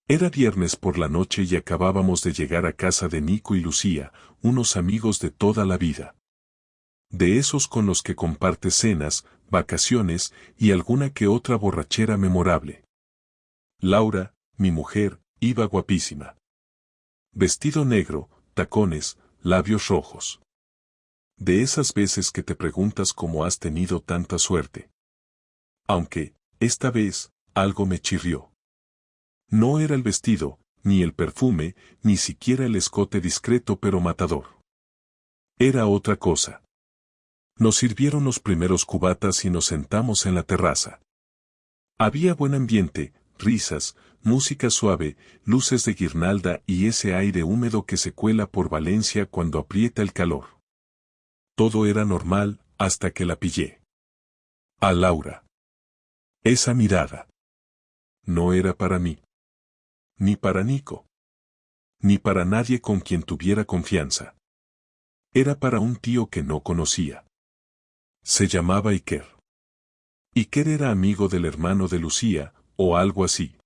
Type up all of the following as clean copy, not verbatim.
Era viernes por la noche y acabábamos de llegar a casa de Nico y Lucía, unos amigos de toda la vida. De esos con los que compartes cenas, vacaciones y alguna que otra borrachera memorable. Laura, mi mujer, iba guapísima. Vestido negro, tacones, labios rojos. De esas veces que te preguntas cómo has tenido tanta suerte. Aunque, esta vez, algo me chirrió. No era el vestido, ni el perfume, ni siquiera el escote discreto pero matador. Era otra cosa. Nos sirvieron los primeros cubatas y nos sentamos en la terraza. Había buen ambiente, risas, música suave, luces de guirnalda y ese aire húmedo que se cuela por Valencia cuando aprieta el calor. Todo era normal, hasta que la pillé. A Laura. Esa mirada. No era para mí. Ni para Nico. Ni para nadie con quien tuviera confianza. Era para un tío que no conocía. Se llamaba Iker. Iker era amigo del hermano de Lucía, o algo así.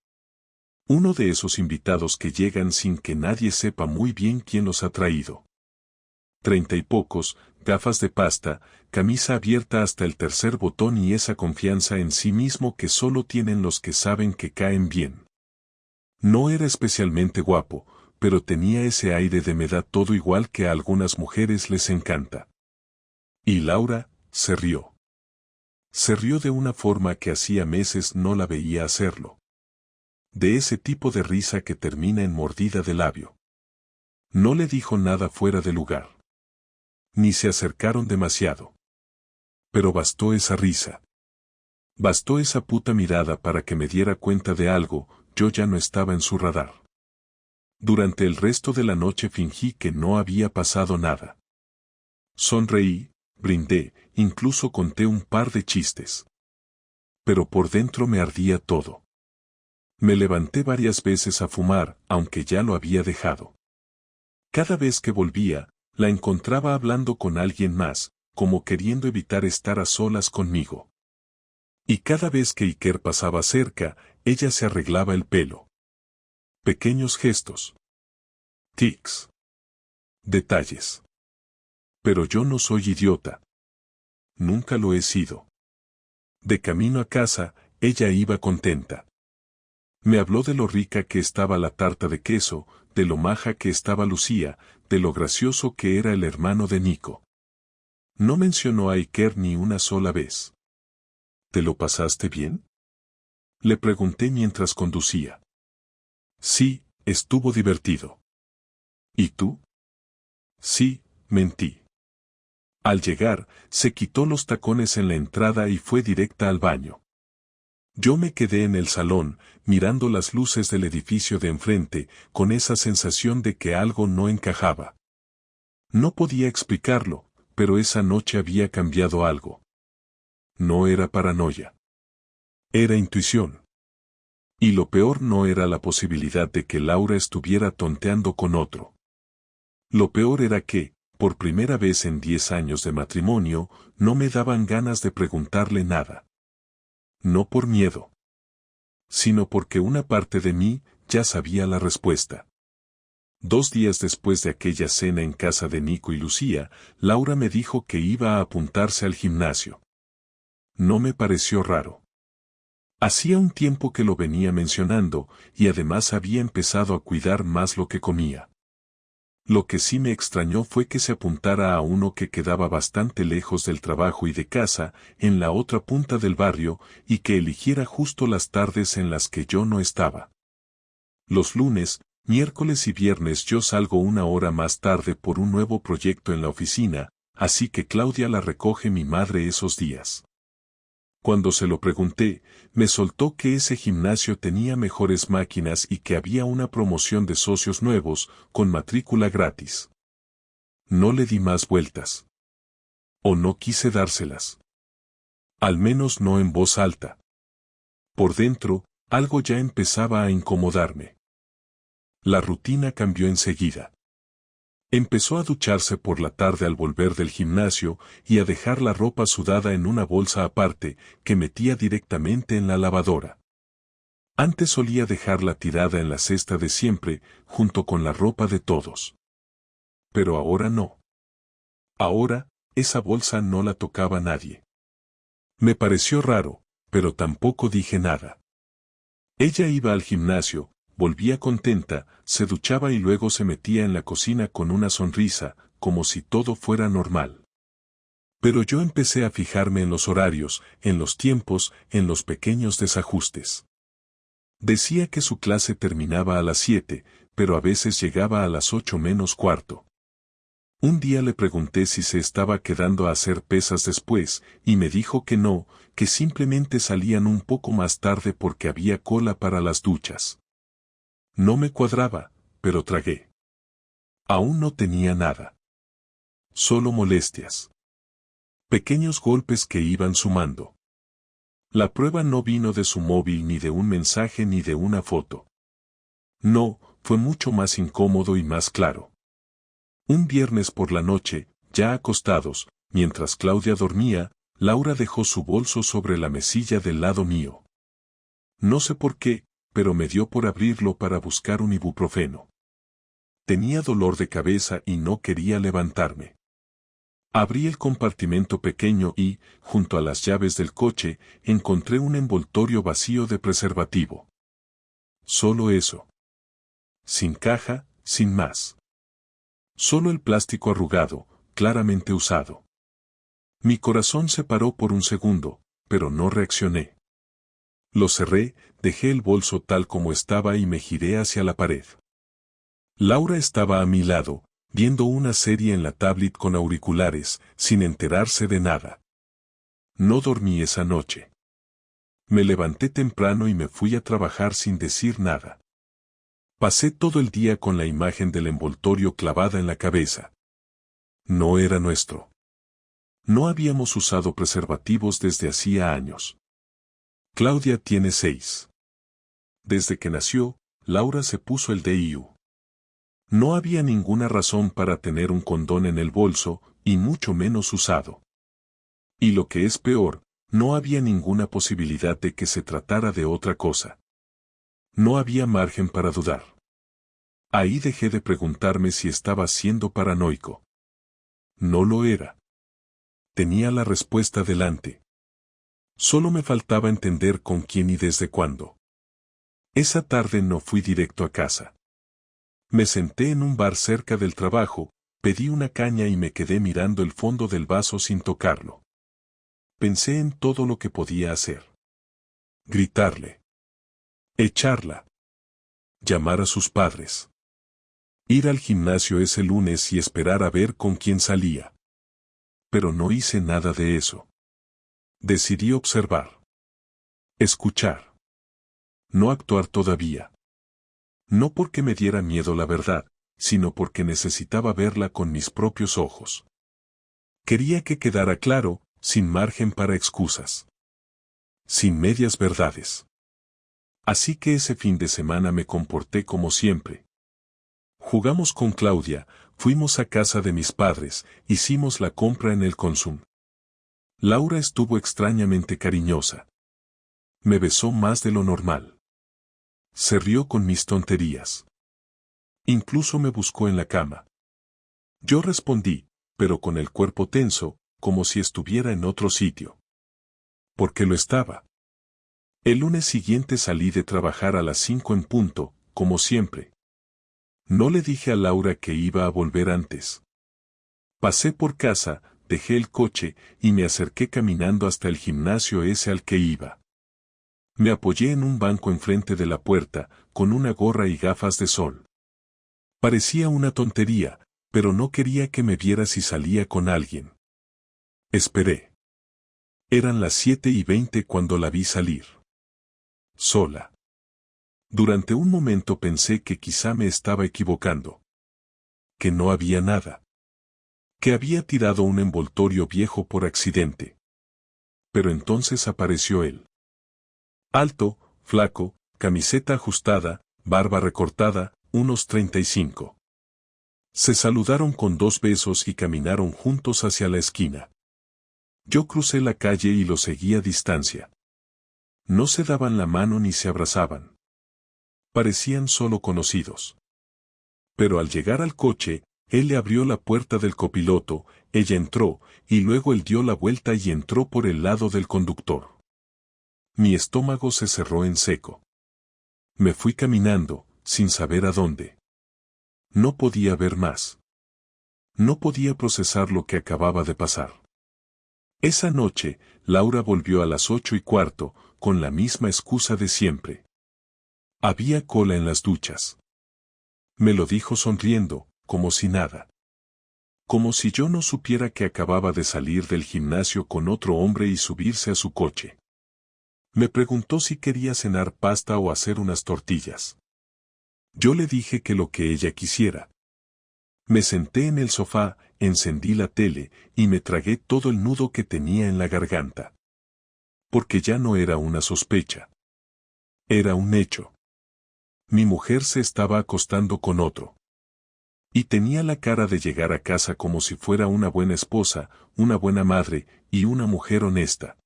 Uno de esos invitados que llegan sin que nadie sepa muy bien quién los ha traído. 30 y pocos, gafas de pasta, camisa abierta hasta el tercer botón y esa confianza en sí mismo que solo tienen los que saben que caen bien. No era especialmente guapo, pero tenía ese aire de me da todo igual que a algunas mujeres les encanta. Y Laura se rió. Se rió de una forma que hacía meses no la veía hacerlo. De ese tipo de risa que termina en mordida de labio. No le dijo nada fuera de lugar. Ni se acercaron demasiado. Pero bastó esa risa. Bastó esa puta mirada para que me diera cuenta de algo, yo ya no estaba en su radar. Durante el resto de la noche fingí que no había pasado nada. Sonreí, brindé, incluso conté un par de chistes. Pero por dentro me ardía todo. Me levanté varias veces a fumar, aunque ya lo había dejado. Cada vez que volvía, la encontraba hablando con alguien más, como queriendo evitar estar a solas conmigo. Y cada vez que Iker pasaba cerca, ella se arreglaba el pelo. Pequeños gestos. Tics. Detalles. Pero yo no soy idiota. Nunca lo he sido. De camino a casa, ella iba contenta. Me habló de lo rica que estaba la tarta de queso, de lo maja que estaba Lucía, de lo gracioso que era el hermano de Nico. No mencionó a Iker ni una sola vez. ¿Te lo pasaste bien? Le pregunté mientras conducía. Sí, estuvo divertido. ¿Y tú? Sí, mentí. Al llegar, se quitó los tacones en la entrada y fue directa al baño. Yo me quedé en el salón, mirando las luces del edificio de enfrente, con esa sensación de que algo no encajaba. No podía explicarlo, pero esa noche había cambiado algo. No era paranoia. Era intuición. Y lo peor no era la posibilidad de que Laura estuviera tonteando con otro. Lo peor era que, por primera vez en 10 años de matrimonio, no me daban ganas de preguntarle nada. No por miedo, sino porque una parte de mí ya sabía la respuesta. 2 días después de aquella cena en casa de Nico y Lucía, Laura me dijo que iba a apuntarse al gimnasio. No me pareció raro. Hacía un tiempo que lo venía mencionando, y además había empezado a cuidar más lo que comía. Lo que sí me extrañó fue que se apuntara a uno que quedaba bastante lejos del trabajo y de casa, en la otra punta del barrio, y que eligiera justo las tardes en las que yo no estaba. Los lunes, miércoles y viernes yo salgo 1 hora más tarde por un nuevo proyecto en la oficina, así que Claudia la recoge mi madre esos días. Cuando se lo pregunté, me soltó que ese gimnasio tenía mejores máquinas y que había una promoción de socios nuevos, con matrícula gratis. No le di más vueltas. O no quise dárselas. Al menos no en voz alta. Por dentro, algo ya empezaba a incomodarme. La rutina cambió enseguida. Empezó a ducharse por la tarde al volver del gimnasio y a dejar la ropa sudada en una bolsa aparte, que metía directamente en la lavadora. Antes solía dejarla tirada en la cesta de siempre, junto con la ropa de todos. Pero ahora no. Ahora, esa bolsa no la tocaba nadie. Me pareció raro, pero tampoco dije nada. Ella iba al gimnasio, volvía contenta, se duchaba y luego se metía en la cocina con una sonrisa, como si todo fuera normal. Pero yo empecé a fijarme en los horarios, en los tiempos, en los pequeños desajustes. Decía que su clase terminaba a las 7, pero a veces llegaba a las 8 menos cuarto. Un día le pregunté si se estaba quedando a hacer pesas después, y me dijo que no, que simplemente salían un poco más tarde porque había cola para las duchas. No me cuadraba, pero tragué. Aún no tenía nada. Solo molestias. Pequeños golpes que iban sumando. La prueba no vino de su móvil ni de un mensaje ni de una foto. No, fue mucho más incómodo y más claro. Un viernes por la noche, ya acostados, mientras Claudia dormía, Laura dejó su bolso sobre la mesilla del lado mío. No sé por qué, pero me dio por abrirlo para buscar un ibuprofeno. Tenía dolor de cabeza y no quería levantarme. Abrí el compartimento pequeño y, junto a las llaves del coche, encontré un envoltorio vacío de preservativo. Solo eso. Sin caja, sin más. Solo el plástico arrugado, claramente usado. Mi corazón se paró por un segundo, pero no reaccioné. Lo cerré, dejé el bolso tal como estaba y me giré hacia la pared. Laura estaba a mi lado, viendo una serie en la tablet con auriculares, sin enterarse de nada. No dormí esa noche. Me levanté temprano y me fui a trabajar sin decir nada. Pasé todo el día con la imagen del envoltorio clavada en la cabeza. No era nuestro. No habíamos usado preservativos desde hacía años. Claudia tiene 6. Desde que nació, Laura se puso el DIU. No había ninguna razón para tener un condón en el bolso, y mucho menos usado. Y lo que es peor, no había ninguna posibilidad de que se tratara de otra cosa. No había margen para dudar. Ahí dejé de preguntarme si estaba siendo paranoico. No lo era. Tenía la respuesta delante. Solo me faltaba entender con quién y desde cuándo. Esa tarde no fui directo a casa. Me senté en un bar cerca del trabajo, pedí una caña y me quedé mirando el fondo del vaso sin tocarlo. Pensé en todo lo que podía hacer. Gritarle. Echarla. Llamar a sus padres. Ir al gimnasio ese lunes y esperar a ver con quién salía. Pero no hice nada de eso. Decidí observar. Escuchar. No actuar todavía. No porque me diera miedo la verdad, sino porque necesitaba verla con mis propios ojos. Quería que quedara claro, sin margen para excusas. Sin medias verdades. Así que ese fin de semana me comporté como siempre. Jugamos con Claudia, fuimos a casa de mis padres, hicimos la compra en el Consum. Laura estuvo extrañamente cariñosa. Me besó más de lo normal. Se rió con mis tonterías. Incluso me buscó en la cama. Yo respondí, pero con el cuerpo tenso, como si estuviera en otro sitio. Porque lo estaba. El lunes siguiente salí de trabajar a las 5 en punto, como siempre. No le dije a Laura que iba a volver antes. Pasé por casa, dejé el coche y me acerqué caminando hasta el gimnasio ese al que iba. Me apoyé en un banco enfrente de la puerta, con una gorra y gafas de sol. Parecía una tontería, pero no quería que me viera si salía con alguien. Esperé. Eran las 7:20 cuando la vi salir. Sola. Durante un momento pensé que quizá me estaba equivocando. Que no había nada. Que había tirado un envoltorio viejo por accidente. Pero entonces apareció él. Alto, flaco, camiseta ajustada, barba recortada, unos 35. Se saludaron con 2 besos y caminaron juntos hacia la esquina. Yo crucé la calle y lo seguí a distancia. No se daban la mano ni se abrazaban. Parecían solo conocidos. Pero al llegar al coche, él le abrió la puerta del copiloto, ella entró, y luego él dio la vuelta y entró por el lado del conductor. Mi estómago se cerró en seco. Me fui caminando, sin saber a dónde. No podía ver más. No podía procesar lo que acababa de pasar. Esa noche, Laura volvió a las 8:15, con la misma excusa de siempre. Había cola en las duchas. Me lo dijo sonriendo, como si nada. Como si yo no supiera que acababa de salir del gimnasio con otro hombre y subirse a su coche. Me preguntó si quería cenar pasta o hacer unas tortillas. Yo le dije que lo que ella quisiera. Me senté en el sofá, encendí la tele, y me tragué todo el nudo que tenía en la garganta. Porque ya no era una sospecha. Era un hecho. Mi mujer se estaba acostando con otro. Y tenía la cara de llegar a casa como si fuera una buena esposa, una buena madre, y una mujer honesta.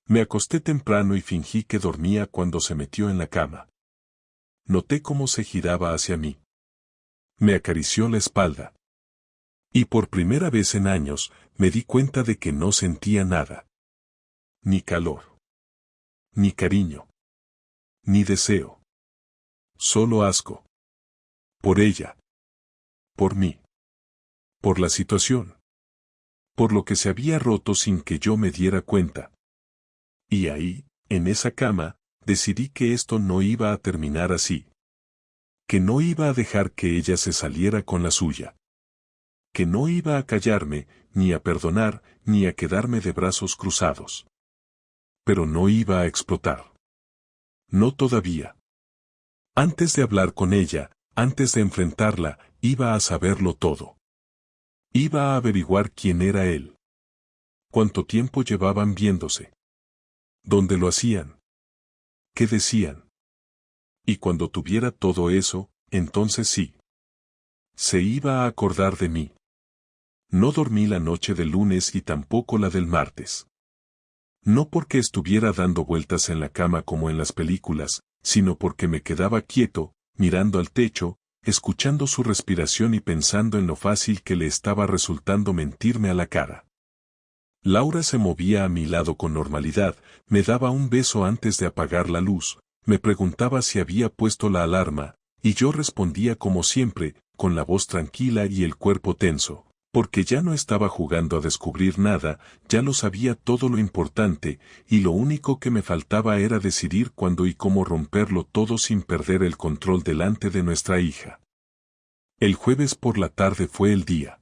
Me acosté temprano y fingí que dormía cuando se metió en la cama. Noté cómo se giraba hacia mí. Me acarició la espalda. Y por primera vez en años, me di cuenta de que no sentía nada. Ni calor. Ni cariño. Ni deseo. Solo asco. Por ella. Por mí. Por la situación. Por lo que se había roto sin que yo me diera cuenta. Y ahí, en esa cama, decidí que esto no iba a terminar así. Que no iba a dejar que ella se saliera con la suya. Que no iba a callarme, ni a perdonar, ni a quedarme de brazos cruzados. Pero no iba a explotar. No todavía. Antes de hablar con ella, antes de enfrentarla, iba a saberlo todo. Iba a averiguar quién era él. Cuánto tiempo llevaban viéndose. ¿Dónde lo hacían? ¿Qué decían? Y cuando tuviera todo eso, entonces sí. Se iba a acordar de mí. No dormí la noche del lunes y tampoco la del martes. No porque estuviera dando vueltas en la cama como en las películas, sino porque me quedaba quieto, mirando al techo, escuchando su respiración y pensando en lo fácil que le estaba resultando mentirme a la cara. Laura se movía a mi lado con normalidad, me daba un beso antes de apagar la luz, me preguntaba si había puesto la alarma, y yo respondía como siempre, con la voz tranquila y el cuerpo tenso, porque ya no estaba jugando a descubrir nada, ya lo sabía todo lo importante, y lo único que me faltaba era decidir cuándo y cómo romperlo todo sin perder el control delante de nuestra hija. El jueves por la tarde fue el día.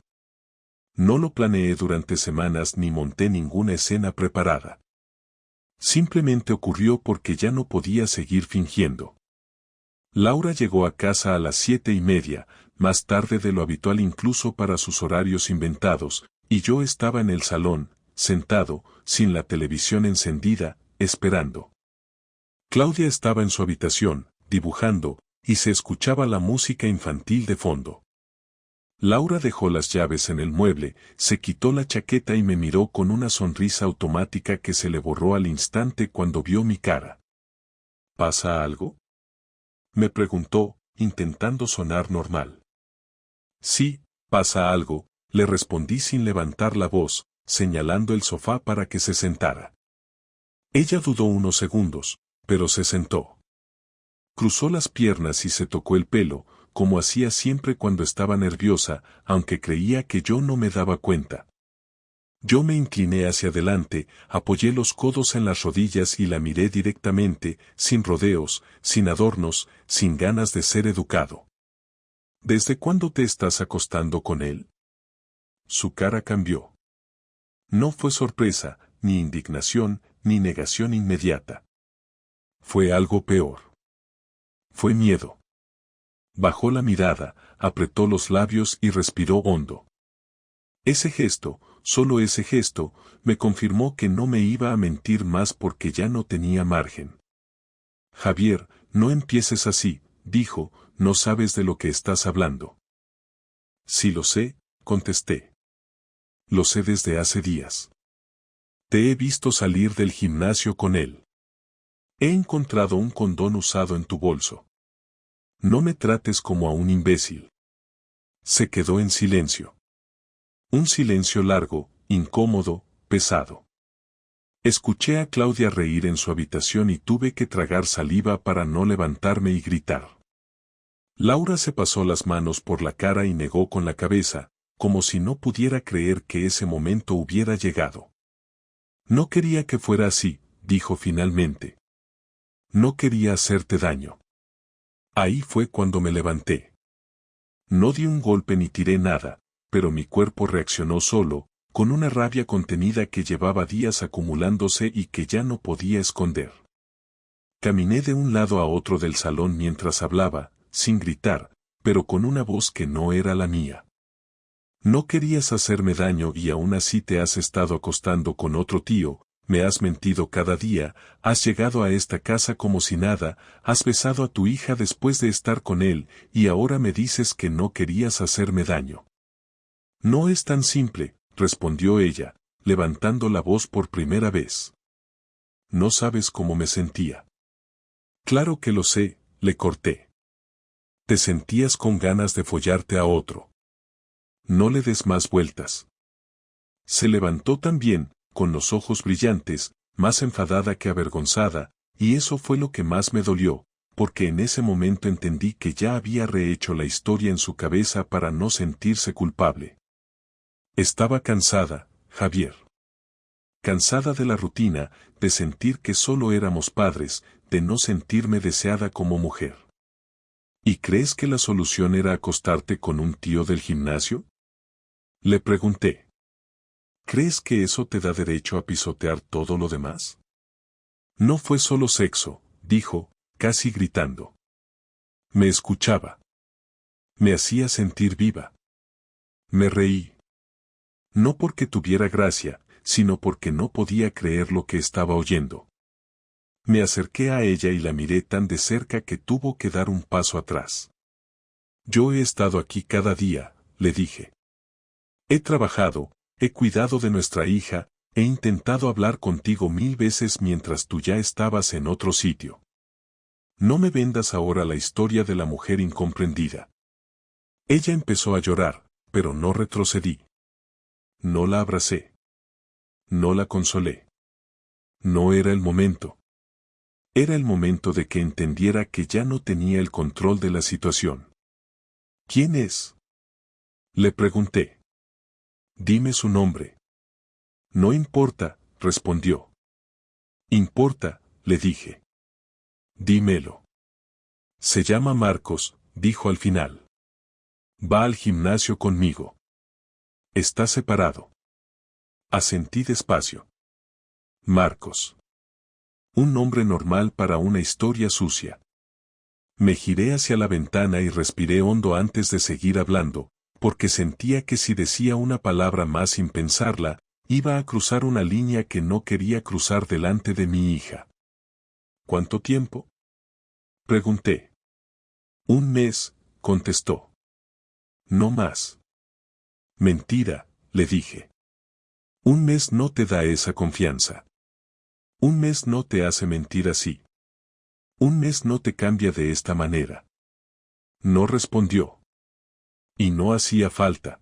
No lo planeé durante semanas ni monté ninguna escena preparada. Simplemente ocurrió porque ya no podía seguir fingiendo. Laura llegó a casa a las 7:30, más tarde de lo habitual incluso para sus horarios inventados, y yo estaba en el salón, sentado, sin la televisión encendida, esperando. Claudia estaba en su habitación, dibujando, y se escuchaba la música infantil de fondo. Laura dejó las llaves en el mueble, se quitó la chaqueta y me miró con una sonrisa automática que se le borró al instante cuando vio mi cara. ¿Pasa algo?, me preguntó, intentando sonar normal. Sí, pasa algo, le respondí sin levantar la voz, señalando el sofá para que se sentara. Ella dudó unos segundos, pero se sentó. Cruzó las piernas y se tocó el pelo, como hacía siempre cuando estaba nerviosa, aunque creía que yo no me daba cuenta. Yo me incliné hacia adelante, apoyé los codos en las rodillas y la miré directamente, sin rodeos, sin adornos, sin ganas de ser educado. ¿Desde cuándo te estás acostando con él? Su cara cambió. No fue sorpresa, ni indignación, ni negación inmediata. Fue algo peor. Fue miedo. Bajó la mirada, apretó los labios y respiró hondo. Ese gesto, solo ese gesto, me confirmó que no me iba a mentir más porque ya no tenía margen. Javier, no empieces así, dijo, no sabes de lo que estás hablando. Sí lo sé, contesté. Lo sé desde hace días. Te he visto salir del gimnasio con él. He encontrado un condón usado en tu bolso. No me trates como a un imbécil. Se quedó en silencio. Un silencio largo, incómodo, pesado. Escuché a Claudia reír en su habitación y tuve que tragar saliva para no levantarme y gritar. Laura se pasó las manos por la cara y negó con la cabeza, como si no pudiera creer que ese momento hubiera llegado. No quería que fuera así, dijo finalmente. No quería hacerte daño. Ahí fue cuando me levanté. No di un golpe ni tiré nada, pero mi cuerpo reaccionó solo, con una rabia contenida que llevaba días acumulándose y que ya no podía esconder. Caminé de un lado a otro del salón mientras hablaba, sin gritar, pero con una voz que no era la mía. No querías hacerme daño y aún así te has estado acostando con otro tío, me has mentido cada día, has llegado a esta casa como si nada, has besado a tu hija después de estar con él, y ahora me dices que no querías hacerme daño. No es tan simple, respondió ella, levantando la voz por primera vez. No sabes cómo me sentía. Claro que lo sé, le corté. Te sentías con ganas de follarte a otro. No le des más vueltas. Se levantó también, con los ojos brillantes, más enfadada que avergonzada, y eso fue lo que más me dolió, porque en ese momento entendí que ya había rehecho la historia en su cabeza para no sentirse culpable. Estaba cansada, Javier. Cansada de la rutina, de sentir que solo éramos padres, de no sentirme deseada como mujer. ¿Y crees que la solución era acostarte con un tío del gimnasio? Le pregunté. ¿Crees que eso te da derecho a pisotear todo lo demás? No fue solo sexo, dijo, casi gritando. Me escuchaba. Me hacía sentir viva. Me reí. No porque tuviera gracia, sino porque no podía creer lo que estaba oyendo. Me acerqué a ella y la miré tan de cerca que tuvo que dar un paso atrás. Yo he estado aquí cada día, le dije. He trabajado, he cuidado de nuestra hija, he intentado hablar contigo 1000 veces mientras tú ya estabas en otro sitio. No me vendas ahora la historia de la mujer incomprendida. Ella empezó a llorar, pero no retrocedí. No la abracé. No la consolé. No era el momento. Era el momento de que entendiera que ya no tenía el control de la situación. ¿Quién es? Le pregunté. Dime su nombre. No importa, respondió. Importa, le dije. Dímelo. Se llama Marcos, dijo al final. Va al gimnasio conmigo. Está separado. Asentí despacio. Marcos. Un nombre normal para una historia sucia. Me giré hacia la ventana y respiré hondo antes de seguir hablando, porque sentía que si decía una palabra más sin pensarla, iba a cruzar una línea que no quería cruzar delante de mi hija. ¿Cuánto tiempo? Pregunté. 1 mes, contestó. No más. Mentira, le dije. 1 mes no te da esa confianza. 1 mes no te hace mentir así. 1 mes no te cambia de esta manera. No respondió. Y no hacía falta.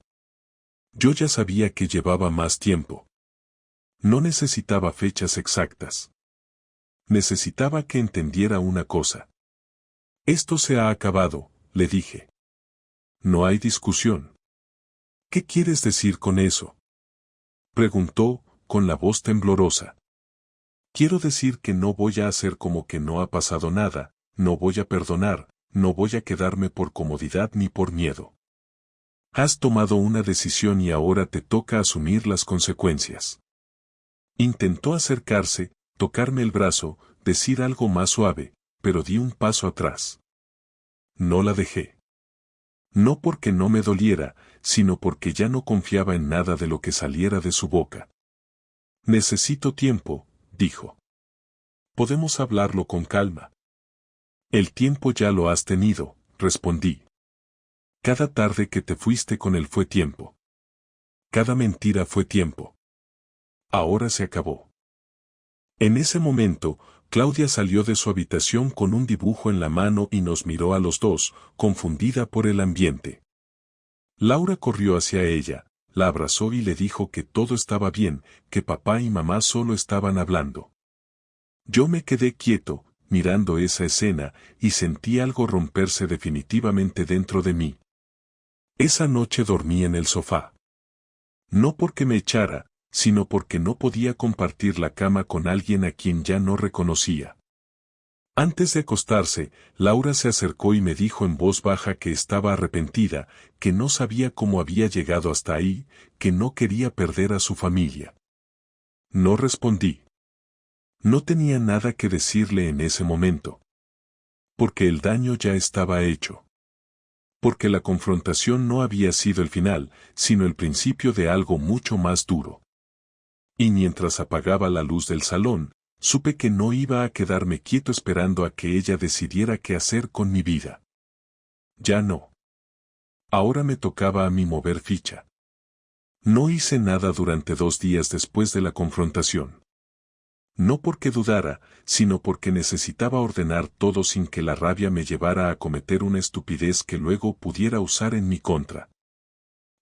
Yo ya sabía que llevaba más tiempo. No necesitaba fechas exactas. Necesitaba que entendiera una cosa. Esto se ha acabado, le dije. No hay discusión. ¿Qué quieres decir con eso? Preguntó, con la voz temblorosa. Quiero decir que no voy a hacer como que no ha pasado nada, no voy a perdonar, no voy a quedarme por comodidad ni por miedo. Has tomado una decisión y ahora te toca asumir las consecuencias. Intentó acercarse, tocarme el brazo, decir algo más suave, pero di un paso atrás. No la dejé. No porque no me doliera, sino porque ya no confiaba en nada de lo que saliera de su boca. Necesito tiempo, dijo. Podemos hablarlo con calma. El tiempo ya lo has tenido, respondí. Cada tarde que te fuiste con él fue tiempo. Cada mentira fue tiempo. Ahora se acabó. En ese momento, Claudia salió de su habitación con un dibujo en la mano y nos miró a los dos, confundida por el ambiente. Laura corrió hacia ella, la abrazó y le dijo que todo estaba bien, que papá y mamá solo estaban hablando. Yo me quedé quieto, mirando esa escena, y sentí algo romperse definitivamente dentro de mí. Esa noche dormí en el sofá. No porque me echara, sino porque no podía compartir la cama con alguien a quien ya no reconocía. Antes de acostarse, Laura se acercó y me dijo en voz baja que estaba arrepentida, que no sabía cómo había llegado hasta ahí, que no quería perder a su familia. No respondí. No tenía nada que decirle en ese momento. Porque el daño ya estaba hecho. Porque la confrontación no había sido el final, sino el principio de algo mucho más duro. Y mientras apagaba la luz del salón, supe que no iba a quedarme quieto esperando a que ella decidiera qué hacer con mi vida. Ya no. Ahora me tocaba a mí mover ficha. No hice nada durante 2 días después de la confrontación. No porque dudara, sino porque necesitaba ordenar todo sin que la rabia me llevara a cometer una estupidez que luego pudiera usar en mi contra.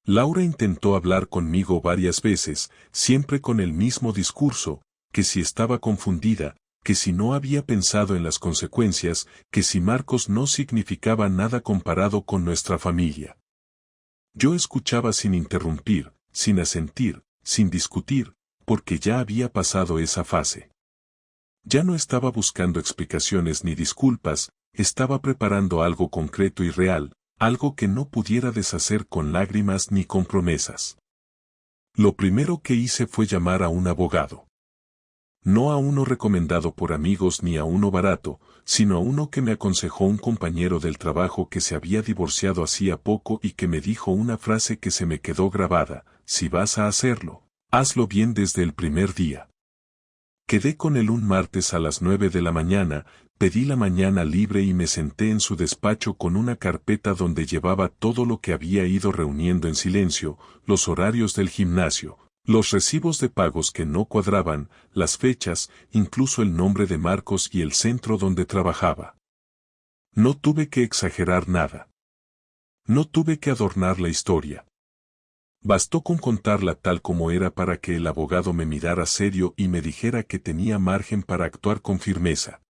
Laura intentó hablar conmigo varias veces, siempre con el mismo discurso, que si estaba confundida, que si no había pensado en las consecuencias, que si Marcos no significaba nada comparado con nuestra familia. Yo escuchaba sin interrumpir, sin asentir, sin discutir, porque ya había pasado esa fase. Ya no estaba buscando explicaciones ni disculpas, estaba preparando algo concreto y real, algo que no pudiera deshacer con lágrimas ni con promesas. Lo primero que hice fue llamar a un abogado. No a uno recomendado por amigos ni a uno barato, sino a uno que me aconsejó un compañero del trabajo que se había divorciado hacía poco y que me dijo una frase que se me quedó grabada: si vas a hacerlo, hazlo bien desde el primer día. Quedé con él un martes a las 9 de la mañana, pedí la mañana libre y me senté en su despacho con una carpeta donde llevaba todo lo que había ido reuniendo en silencio, los horarios del gimnasio, los recibos de pagos que no cuadraban, las fechas, incluso el nombre de Marcos y el centro donde trabajaba. No tuve que exagerar nada. No tuve que adornar la historia. Bastó con contarla tal como era para que el abogado me mirara serio y me dijera que tenía margen para actuar con firmeza.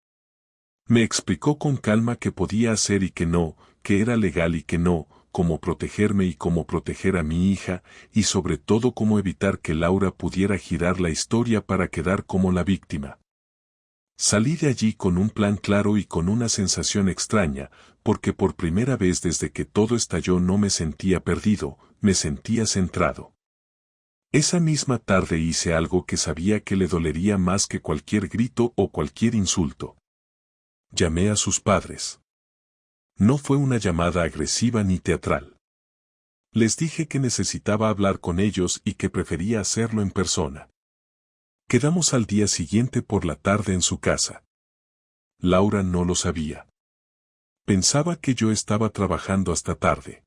Me explicó con calma qué podía hacer y qué no, qué era legal y qué no, cómo protegerme y cómo proteger a mi hija, y sobre todo cómo evitar que Laura pudiera girar la historia para quedar como la víctima. Salí de allí con un plan claro y con una sensación extraña, porque por primera vez desde que todo estalló no me sentía perdido, me sentía centrado. Esa misma tarde hice algo que sabía que le dolería más que cualquier grito o cualquier insulto. Llamé a sus padres. No fue una llamada agresiva ni teatral. Les dije que necesitaba hablar con ellos y que prefería hacerlo en persona. Quedamos al día siguiente por la tarde en su casa. Laura no lo sabía. Pensaba que yo estaba trabajando hasta tarde.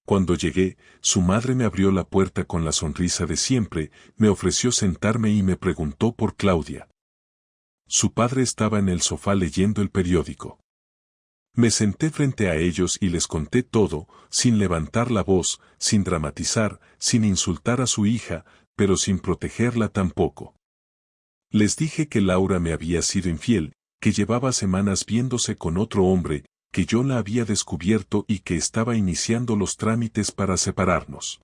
Cuando llegué, su madre me abrió la puerta con la sonrisa de siempre, me ofreció sentarme y me preguntó por Claudia. Su padre estaba en el sofá leyendo el periódico. Me senté frente a ellos y les conté todo, sin levantar la voz, sin dramatizar, sin insultar a su hija, pero sin protegerla tampoco. Les dije que Laura me había sido infiel, que llevaba semanas viéndose con otro hombre, que yo la había descubierto y que estaba iniciando los trámites para separarnos.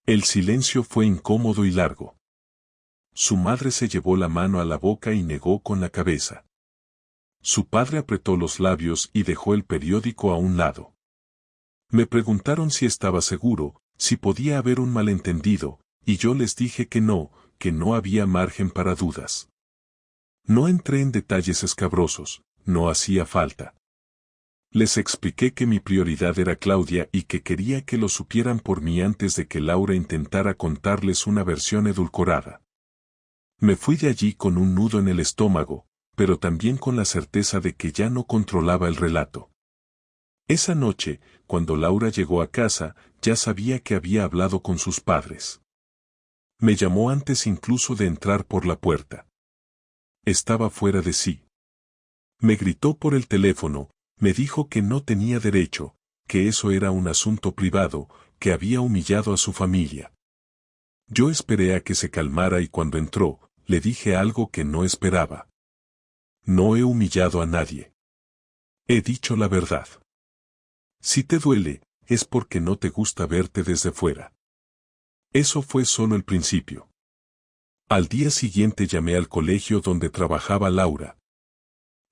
El silencio fue incómodo y largo. Su madre se llevó la mano a la boca y negó con la cabeza. Su padre apretó los labios y dejó el periódico a un lado. Me preguntaron si estaba seguro, si podía haber un malentendido, y yo les dije que no había margen para dudas. No entré en detalles escabrosos, no hacía falta. Les expliqué que mi prioridad era Claudia y que quería que lo supieran por mí antes de que Laura intentara contarles una versión edulcorada. Me fui de allí con un nudo en el estómago, pero también con la certeza de que ya no controlaba el relato. Esa noche, cuando Laura llegó a casa, ya sabía que había hablado con sus padres. Me llamó antes incluso de entrar por la puerta. Estaba fuera de sí. Me gritó por el teléfono, me dijo que no tenía derecho, que eso era un asunto privado, que había humillado a su familia. Yo esperé a que se calmara y cuando entró, le dije algo que no esperaba. No he humillado a nadie. He dicho la verdad. Si te duele, es porque no te gusta verte desde fuera. Eso fue solo el principio. Al día siguiente llamé al colegio donde trabajaba Laura.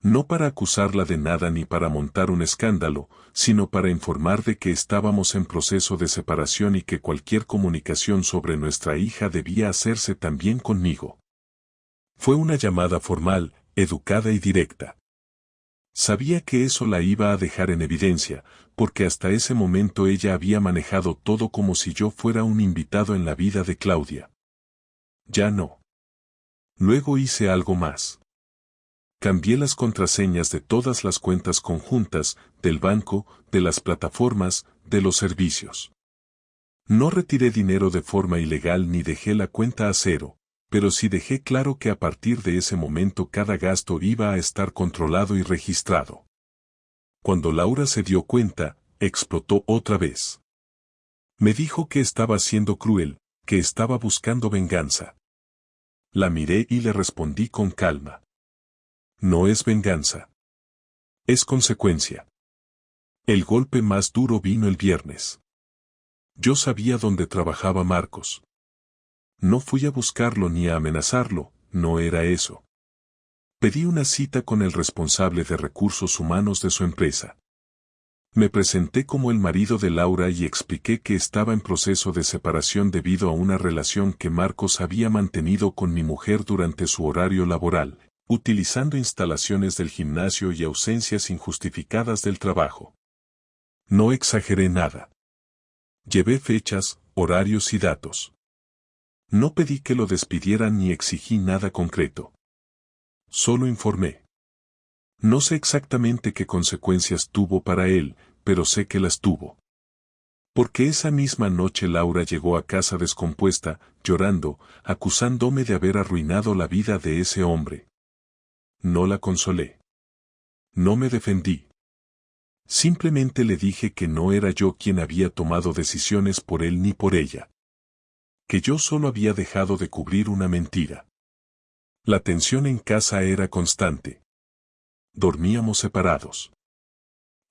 No para acusarla de nada ni para montar un escándalo, sino para informar de que estábamos en proceso de separación y que cualquier comunicación sobre nuestra hija debía hacerse también conmigo. Fue una llamada formal, educada y directa. Sabía que eso la iba a dejar en evidencia, porque hasta ese momento ella había manejado todo como si yo fuera un invitado en la vida de Claudia. Ya no. Luego hice algo más. Cambié las contraseñas de todas las cuentas conjuntas, del banco, de las plataformas, de los servicios. No retiré dinero de forma ilegal ni dejé la cuenta a cero, pero sí dejé claro que a partir de ese momento cada gasto iba a estar controlado y registrado. Cuando Laura se dio cuenta, explotó otra vez. Me dijo que estaba siendo cruel, que estaba buscando venganza. La miré y le respondí con calma. No es venganza. Es consecuencia. El golpe más duro vino el viernes. Yo sabía dónde trabajaba Marcos. No fui a buscarlo ni a amenazarlo, no era eso. Pedí una cita con el responsable de recursos humanos de su empresa. Me presenté como el marido de Laura y expliqué que estaba en proceso de separación debido a una relación que Marcos había mantenido con mi mujer durante su horario laboral, utilizando instalaciones del gimnasio y ausencias injustificadas del trabajo. No exageré nada. Llevé fechas, horarios y datos. No pedí que lo despidieran ni exigí nada concreto. Solo informé. No sé exactamente qué consecuencias tuvo para él, pero sé que las tuvo. Porque esa misma noche Laura llegó a casa descompuesta, llorando, acusándome de haber arruinado la vida de ese hombre. No la consolé. No me defendí. Simplemente le dije que no era yo quien había tomado decisiones por él ni por ella. Que yo solo había dejado de cubrir una mentira. La tensión en casa era constante. Dormíamos separados.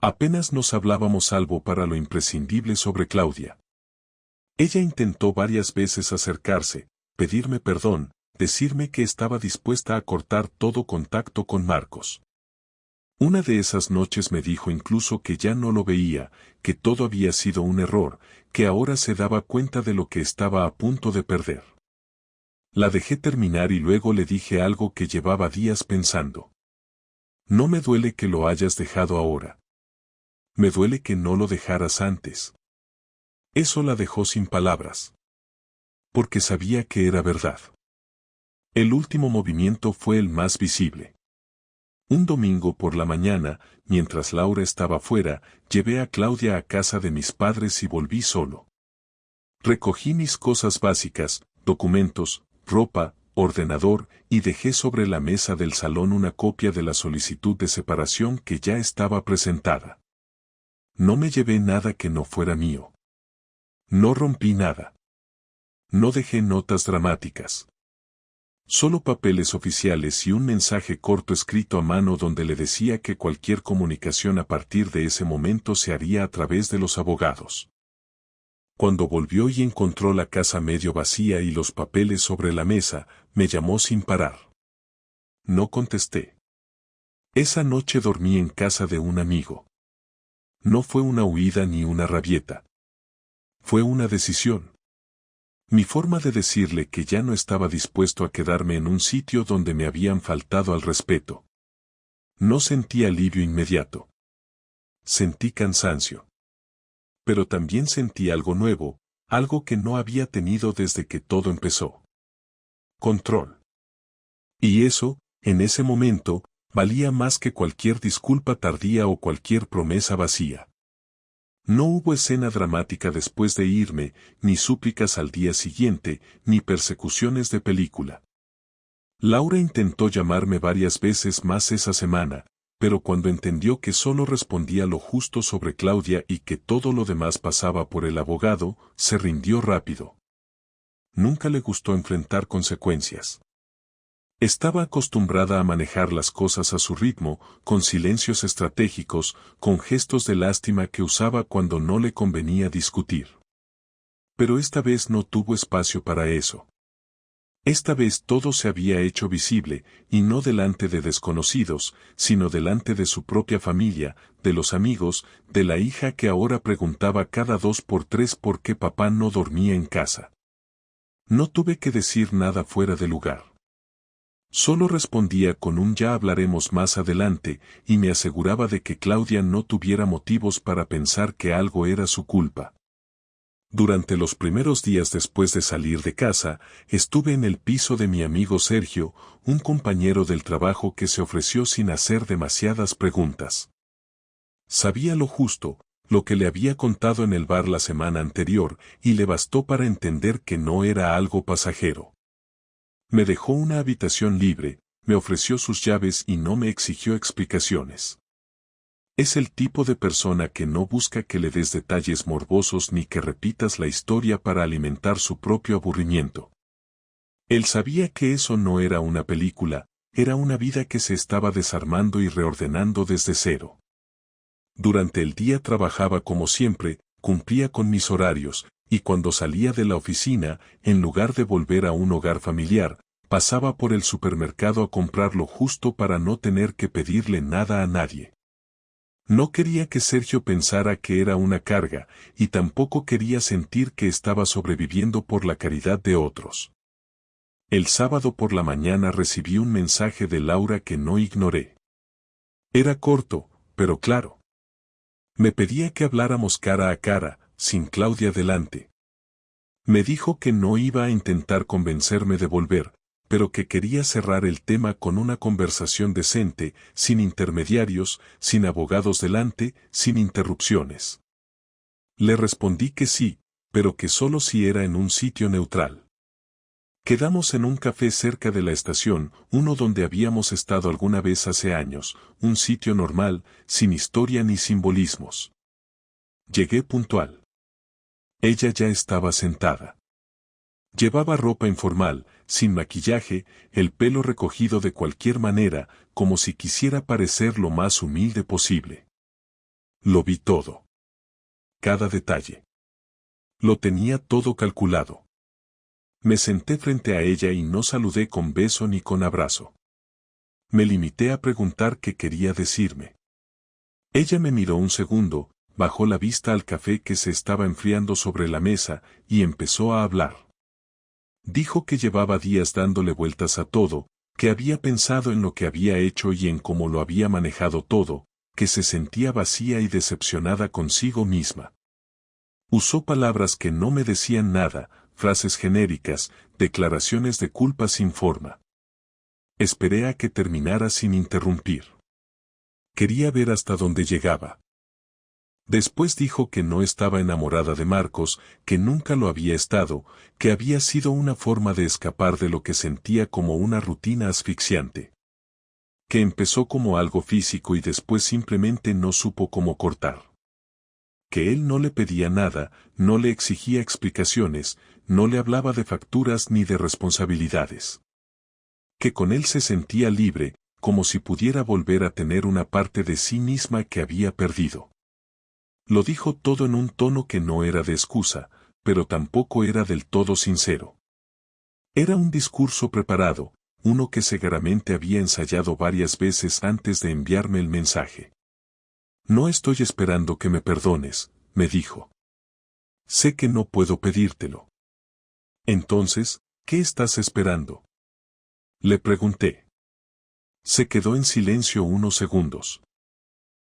Apenas nos hablábamos salvo para lo imprescindible sobre Claudia. Ella intentó varias veces acercarse, pedirme perdón, decirme que estaba dispuesta a cortar todo contacto con Marcos. Una de esas noches me dijo incluso que ya no lo veía, que todo había sido un error, que ahora se daba cuenta de lo que estaba a punto de perder. La dejé terminar y luego le dije algo que llevaba días pensando. No me duele que lo hayas dejado ahora. Me duele que no lo dejaras antes. Eso la dejó sin palabras. Porque sabía que era verdad. El último movimiento fue el más visible. Un domingo por la mañana, mientras Laura estaba fuera, llevé a Claudia a casa de mis padres y volví solo. Recogí mis cosas básicas, documentos, ropa, ordenador, y dejé sobre la mesa del salón una copia de la solicitud de separación que ya estaba presentada. No me llevé nada que no fuera mío. No rompí nada. No dejé notas dramáticas. Solo papeles oficiales y un mensaje corto escrito a mano donde le decía que cualquier comunicación a partir de ese momento se haría a través de los abogados. Cuando volvió y encontró la casa medio vacía y los papeles sobre la mesa, me llamó sin parar. No contesté. Esa noche dormí en casa de un amigo. No fue una huida ni una rabieta. Fue una decisión. Mi forma de decirle que ya no estaba dispuesto a quedarme en un sitio donde me habían faltado al respeto. No sentí alivio inmediato. Sentí cansancio. Pero también sentí algo nuevo, algo que no había tenido desde que todo empezó. Control. Y eso, en ese momento, valía más que cualquier disculpa tardía o cualquier promesa vacía. No hubo escena dramática después de irme, ni súplicas al día siguiente, ni persecuciones de película. Laura intentó llamarme varias veces más esa semana, pero cuando entendió que solo respondía lo justo sobre Claudia y que todo lo demás pasaba por el abogado, se rindió rápido. Nunca le gustó enfrentar consecuencias. Estaba acostumbrada a manejar las cosas a su ritmo, con silencios estratégicos, con gestos de lástima que usaba cuando no le convenía discutir. Pero esta vez no tuvo espacio para eso. Esta vez todo se había hecho visible, y no delante de desconocidos, sino delante de su propia familia, de los amigos, de la hija que ahora preguntaba cada 2 por 3 por qué papá no dormía en casa. No tuve que decir nada fuera de lugar. Solo respondía con un ya hablaremos más adelante, y me aseguraba de que Claudia no tuviera motivos para pensar que algo era su culpa. Durante los primeros días después de salir de casa, estuve en el piso de mi amigo Sergio, un compañero del trabajo que se ofreció sin hacer demasiadas preguntas. Sabía lo justo, lo que le había contado en el bar la semana anterior, y le bastó para entender que no era algo pasajero. Me dejó una habitación libre, me ofreció sus llaves y no me exigió explicaciones. Es el tipo de persona que no busca que le des detalles morbosos ni que repitas la historia para alimentar su propio aburrimiento. Él sabía que eso no era una película, era una vida que se estaba desarmando y reordenando desde cero. Durante el día trabajaba como siempre, cumplía con mis horarios, y cuando salía de la oficina, en lugar de volver a un hogar familiar, pasaba por el supermercado a comprar lo justo para no tener que pedirle nada a nadie. No quería que Sergio pensara que era una carga, y tampoco quería sentir que estaba sobreviviendo por la caridad de otros. El sábado por la mañana recibí un mensaje de Laura que no ignoré. Era corto, pero claro. Me pedía que habláramos cara a cara, sin Claudia delante. Me dijo que no iba a intentar convencerme de volver, pero que quería cerrar el tema con una conversación decente, sin intermediarios, sin abogados delante, sin interrupciones. Le respondí que sí, pero que solo si era en un sitio neutral. Quedamos en un café cerca de la estación, uno donde habíamos estado alguna vez hace años, un sitio normal, sin historia ni simbolismos. Llegué puntual. Ella ya estaba sentada. Llevaba ropa informal, sin maquillaje, el pelo recogido de cualquier manera, como si quisiera parecer lo más humilde posible. Lo vi todo. Cada detalle. Lo tenía todo calculado. Me senté frente a ella y no saludé con beso ni con abrazo. Me limité a preguntar qué quería decirme. Ella me miró un segundo, bajó la vista al café que se estaba enfriando sobre la mesa, y empezó a hablar. Dijo que llevaba días dándole vueltas a todo, que había pensado en lo que había hecho y en cómo lo había manejado todo, que se sentía vacía y decepcionada consigo misma. Usó palabras que no me decían nada, frases genéricas, declaraciones de culpa sin forma. Esperé a que terminara sin interrumpir. Quería ver hasta dónde llegaba. Después dijo que no estaba enamorada de Marcos, que nunca lo había estado, que había sido una forma de escapar de lo que sentía como una rutina asfixiante. Que empezó como algo físico y después simplemente no supo cómo cortar. Que él no le pedía nada, no le exigía explicaciones, no le hablaba de facturas ni de responsabilidades. Que con él se sentía libre, como si pudiera volver a tener una parte de sí misma que había perdido. Lo dijo todo en un tono que no era de excusa, pero tampoco era del todo sincero. Era un discurso preparado, uno que seguramente había ensayado varias veces antes de enviarme el mensaje. No estoy esperando que me perdones, me dijo. Sé que no puedo pedírtelo. Entonces, ¿qué estás esperando? Le pregunté. Se quedó en silencio unos segundos.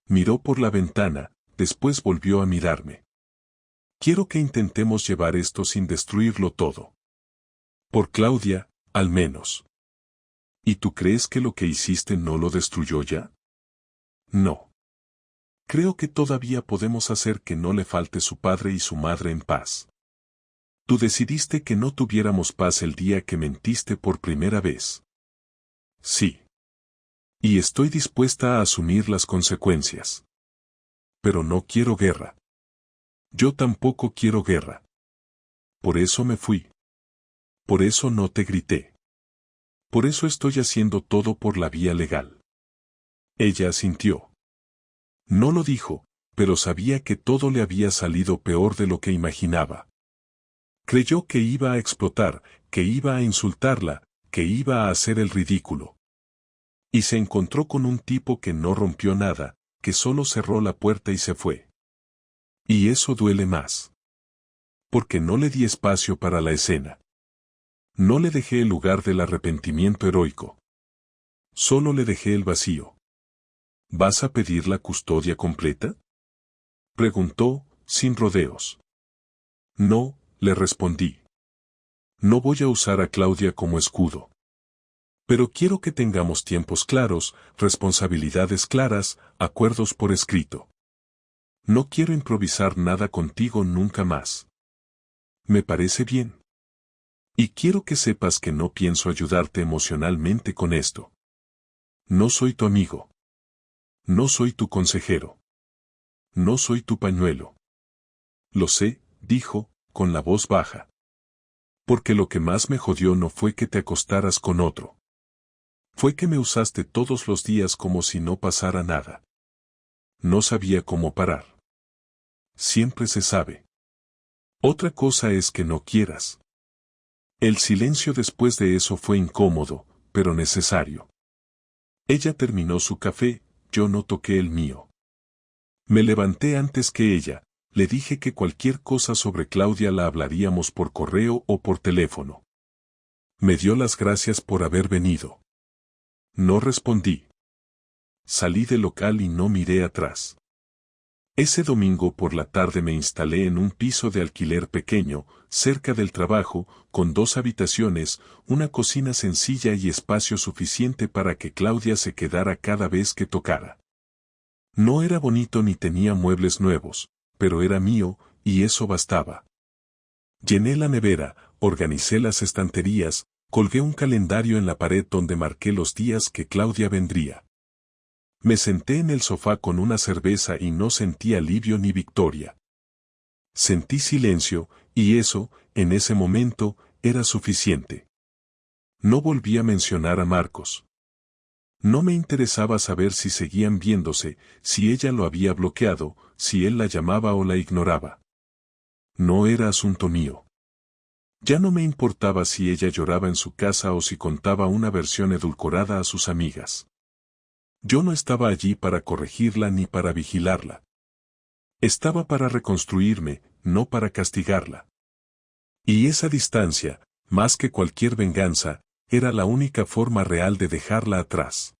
Miró por la ventana, después volvió a mirarme. Quiero que intentemos llevar esto sin destruirlo todo. Por Claudia, al menos. ¿Y tú crees que lo que hiciste no lo destruyó ya? No. Creo que todavía podemos hacer que no le falte su padre y su madre en paz. Tú decidiste que no tuviéramos paz el día que mentiste por primera vez. Sí. Y estoy dispuesta a asumir las consecuencias. Pero no quiero guerra. Yo tampoco quiero guerra. Por eso me fui. Por eso no te grité. Por eso estoy haciendo todo por la vía legal. Ella asintió. No lo dijo, pero sabía que todo le había salido peor de lo que imaginaba. Creyó que iba a explotar, que iba a insultarla, que iba a hacer el ridículo. Y se encontró con un tipo que no rompió nada, que solo cerró la puerta y se fue. Y eso duele más. Porque no le di espacio para la escena. No le dejé el lugar del arrepentimiento heroico. Solo le dejé el vacío. ¿Vas a pedir la custodia completa? Preguntó, sin rodeos. No, le respondí. No voy a usar a Claudia como escudo. Pero quiero que tengamos tiempos claros, responsabilidades claras, acuerdos por escrito. No quiero improvisar nada contigo nunca más. Me parece bien. Y quiero que sepas que no pienso ayudarte emocionalmente con esto. No soy tu amigo. No soy tu consejero. No soy tu pañuelo. Lo sé, dijo, con la voz baja. Porque lo que más me jodió no fue que te acostaras con otro. Fue que me usaste todos los días como si no pasara nada. No sabía cómo parar. Siempre se sabe. Otra cosa es que no quieras. El silencio después de eso fue incómodo, pero necesario. Ella terminó su café, yo no toqué el mío. Me levanté antes que ella, le dije que cualquier cosa sobre Claudia la hablaríamos por correo o por teléfono. Me dio las gracias por haber venido. No respondí. Salí del local y no miré atrás. Ese domingo por la tarde me instalé en un piso de alquiler pequeño, cerca del trabajo, con 2 habitaciones, una cocina sencilla y espacio suficiente para que Claudia se quedara cada vez que tocara. No era bonito ni tenía muebles nuevos, pero era mío, y eso bastaba. Llené la nevera, organicé las estanterías, colgué un calendario en la pared donde marqué los días que Claudia vendría. Me senté en el sofá con una cerveza y no sentí alivio ni victoria. Sentí silencio, y eso, en ese momento, era suficiente. No volví a mencionar a Marcos. No me interesaba saber si seguían viéndose, si ella lo había bloqueado, si él la llamaba o la ignoraba. No era asunto mío. Ya no me importaba si ella lloraba en su casa o si contaba una versión edulcorada a sus amigas. Yo no estaba allí para corregirla ni para vigilarla. Estaba para reconstruirme, no para castigarla. Y esa distancia, más que cualquier venganza, era la única forma real de dejarla atrás.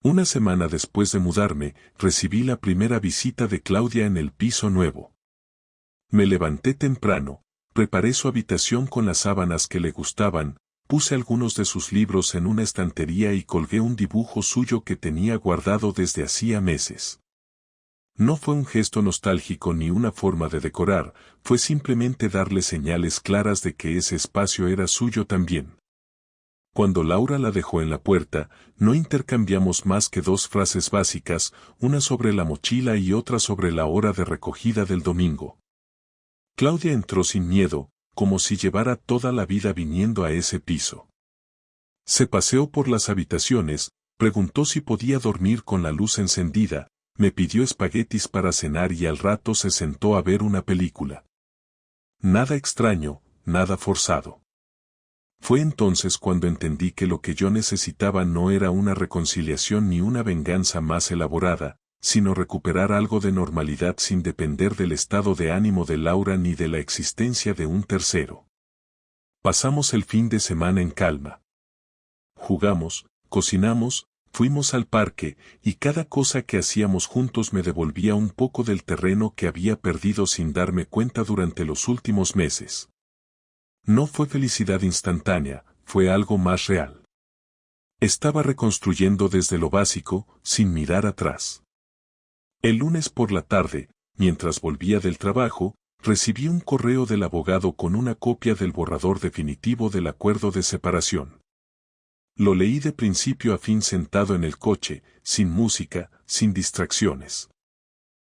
Una semana después de mudarme, recibí la primera visita de Claudia en el piso nuevo. Me levanté temprano, preparé su habitación con las sábanas que le gustaban, puse algunos de sus libros en una estantería y colgué un dibujo suyo que tenía guardado desde hacía meses. No fue un gesto nostálgico ni una forma de decorar, fue simplemente darle señales claras de que ese espacio era suyo también. Cuando Laura la dejó en la puerta, no intercambiamos más que 2 frases básicas, una sobre la mochila y otra sobre la hora de recogida del domingo. Claudia entró sin miedo, como si llevara toda la vida viniendo a ese piso. Se paseó por las habitaciones, preguntó si podía dormir con la luz encendida, me pidió espaguetis para cenar y al rato se sentó a ver una película. Nada extraño, nada forzado. Fue entonces cuando entendí que lo que yo necesitaba no era una reconciliación ni una venganza más elaborada, sino recuperar algo de normalidad sin depender del estado de ánimo de Laura ni de la existencia de un tercero. Pasamos el fin de semana en calma. Jugamos, cocinamos, fuimos al parque, y cada cosa que hacíamos juntos me devolvía un poco del terreno que había perdido sin darme cuenta durante los últimos meses. No fue felicidad instantánea, fue algo más real. Estaba reconstruyendo desde lo básico, sin mirar atrás. El lunes por la tarde, mientras volvía del trabajo, recibí un correo del abogado con una copia del borrador definitivo del acuerdo de separación. Lo leí de principio a fin sentado en el coche, sin música, sin distracciones.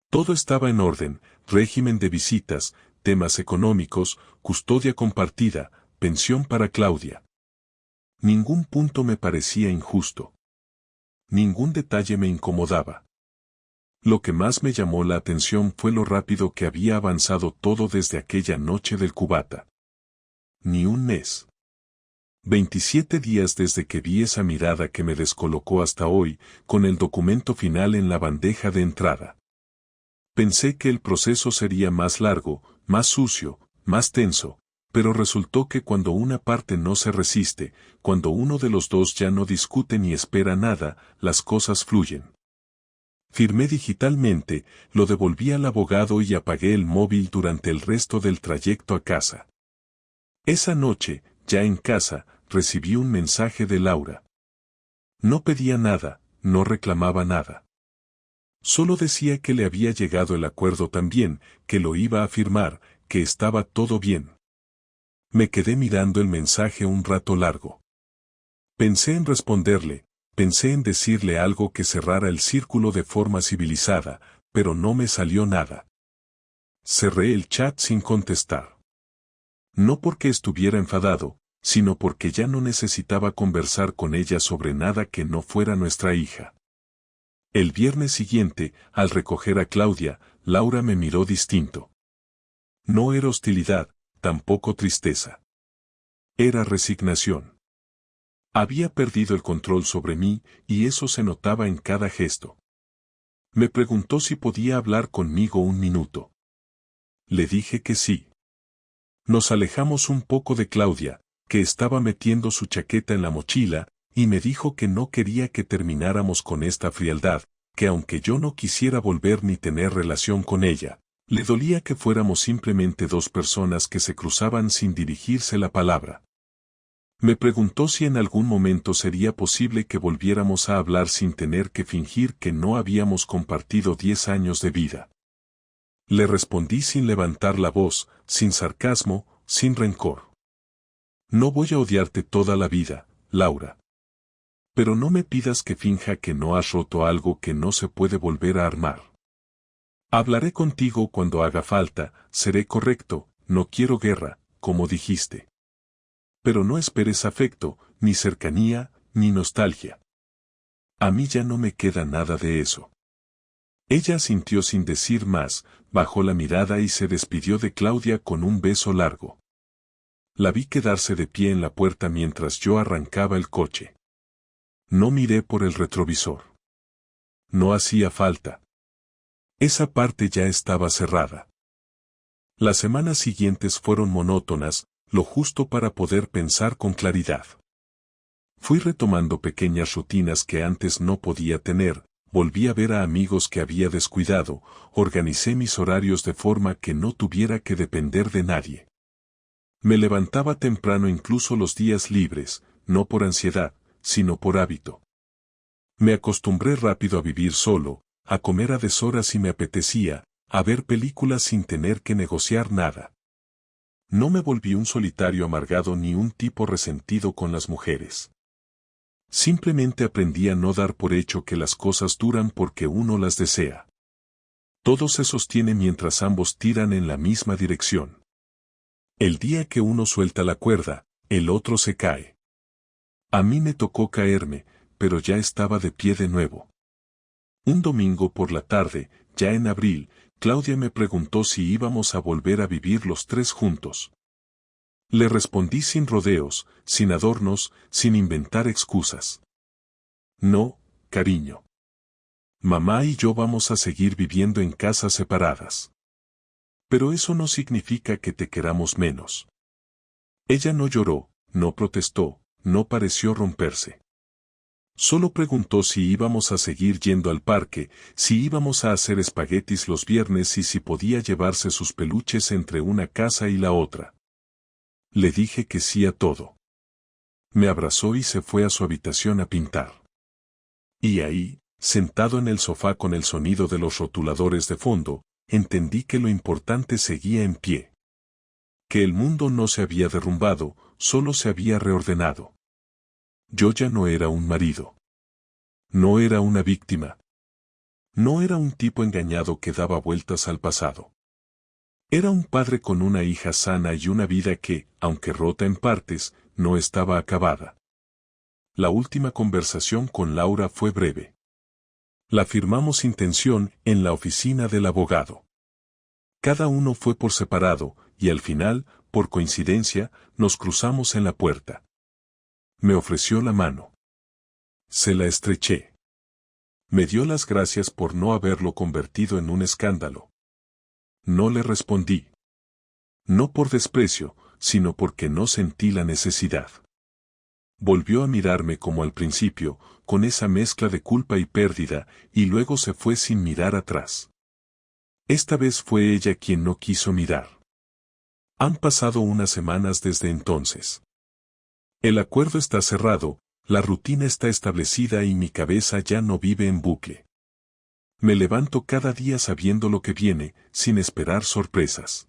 Todo estaba en orden: régimen de visitas, temas económicos, custodia compartida, pensión para Claudia. Ningún punto me parecía injusto. Ningún detalle me incomodaba. Lo que más me llamó la atención fue lo rápido que había avanzado todo desde aquella noche del cubata. Ni un mes. 27 días desde que vi esa mirada que me descolocó hasta hoy, con el documento final en la bandeja de entrada. Pensé que el proceso sería más largo, más sucio, más tenso, pero resultó que cuando una parte no se resiste, cuando uno de los dos ya no discute ni espera nada, las cosas fluyen. Firmé digitalmente, lo devolví al abogado y apagué el móvil durante el resto del trayecto a casa. Esa noche, ya en casa, recibí un mensaje de Laura. No pedía nada, no reclamaba nada. Solo decía que le había llegado el acuerdo también, que lo iba a firmar, que estaba todo bien. Me quedé mirando el mensaje un rato largo. Pensé en responderle, pensé en decirle algo que cerrara el círculo de forma civilizada, pero no me salió nada. Cerré el chat sin contestar. No porque estuviera enfadado, sino porque ya no necesitaba conversar con ella sobre nada que no fuera nuestra hija. El viernes siguiente, al recoger a Claudia, Laura me miró distinto. No era hostilidad, tampoco tristeza. Era resignación. Había perdido el control sobre mí, y eso se notaba en cada gesto. Me preguntó si podía hablar conmigo un minuto. Le dije que sí. Nos alejamos un poco de Claudia, que estaba metiendo su chaqueta en la mochila, y me dijo que no quería que termináramos con esta frialdad, que aunque yo no quisiera volver ni tener relación con ella, le dolía que fuéramos simplemente dos personas que se cruzaban sin dirigirse la palabra. Me preguntó si en algún momento sería posible que volviéramos a hablar sin tener que fingir que no habíamos compartido 10 años de vida. Le respondí sin levantar la voz, sin sarcasmo, sin rencor. No voy a odiarte toda la vida, Laura. Pero no me pidas que finja que no has roto algo que no se puede volver a armar. Hablaré contigo cuando haga falta, seré correcto, no quiero guerra, como dijiste. Pero no esperes afecto, ni cercanía, ni nostalgia. A mí ya no me queda nada de eso. Ella asintió sin decir más, bajó la mirada y se despidió de Claudia con un beso largo. La vi quedarse de pie en la puerta mientras yo arrancaba el coche. No miré por el retrovisor. No hacía falta. Esa parte ya estaba cerrada. Las semanas siguientes fueron monótonas, lo justo para poder pensar con claridad. Fui retomando pequeñas rutinas que antes no podía tener, volví a ver a amigos que había descuidado, organicé mis horarios de forma que no tuviera que depender de nadie. Me levantaba temprano incluso los días libres, no por ansiedad, sino por hábito. Me acostumbré rápido a vivir solo, a comer a deshoras si me apetecía, a ver películas sin tener que negociar nada. No me volví un solitario amargado ni un tipo resentido con las mujeres. Simplemente aprendí a no dar por hecho que las cosas duran porque uno las desea. Todo se sostiene mientras ambos tiran en la misma dirección. El día que uno suelta la cuerda, el otro se cae. A mí me tocó caerme, pero ya estaba de pie de nuevo. Un domingo por la tarde, ya en abril, Claudia me preguntó si íbamos a volver a vivir los tres juntos. Le respondí sin rodeos, sin adornos, sin inventar excusas. No, cariño. Mamá y yo vamos a seguir viviendo en casas separadas. Pero eso no significa que te queramos menos. Ella no lloró, no protestó, no pareció romperse. Solo preguntó si íbamos a seguir yendo al parque, si íbamos a hacer espaguetis los viernes y si podía llevarse sus peluches entre una casa y la otra. Le dije que sí a todo. Me abrazó y se fue a su habitación a pintar. Y ahí, sentado en el sofá con el sonido de los rotuladores de fondo, entendí que lo importante seguía en pie. Que el mundo no se había derrumbado, solo se había reordenado. Yo ya no era un marido. No era una víctima. No era un tipo engañado que daba vueltas al pasado. Era un padre con una hija sana y una vida que, aunque rota en partes, no estaba acabada. La última conversación con Laura fue breve. La firmamos sin tensión en la oficina del abogado. Cada uno fue por separado, y al final, por coincidencia, nos cruzamos en la puerta. Me ofreció la mano. Se la estreché. Me dio las gracias por no haberlo convertido en un escándalo. No le respondí. No por desprecio, sino porque no sentí la necesidad. Volvió a mirarme como al principio, con esa mezcla de culpa y pérdida, y luego se fue sin mirar atrás. Esta vez fue ella quien no quiso mirar. Han pasado unas semanas desde entonces. El acuerdo está cerrado, la rutina está establecida y mi cabeza ya no vive en bucle. Me levanto cada día sabiendo lo que viene, sin esperar sorpresas.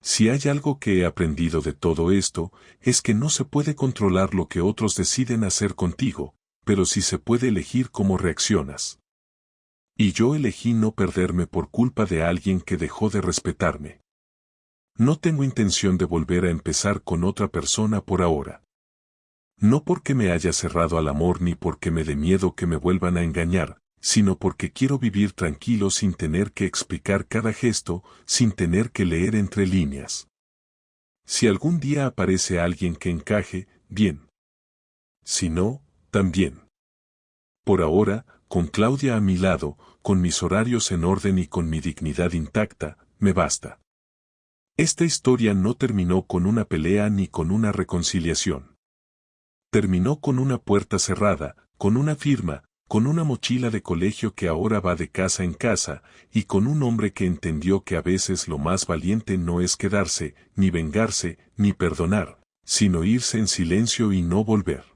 Si hay algo que he aprendido de todo esto, es que no se puede controlar lo que otros deciden hacer contigo, pero sí se puede elegir cómo reaccionas. Y yo elegí no perderme por culpa de alguien que dejó de respetarme. No tengo intención de volver a empezar con otra persona por ahora. No porque me haya cerrado al amor ni porque me dé miedo que me vuelvan a engañar, sino porque quiero vivir tranquilo sin tener que explicar cada gesto, sin tener que leer entre líneas. Si algún día aparece alguien que encaje, bien. Si no, también. Por ahora, con Claudia a mi lado, con mis horarios en orden y con mi dignidad intacta, me basta. Esta historia no terminó con una pelea ni con una reconciliación. Terminó con una puerta cerrada, con una firma, con una mochila de colegio que ahora va de casa en casa, y con un hombre que entendió que a veces lo más valiente no es quedarse, ni vengarse, ni perdonar, sino irse en silencio y no volver.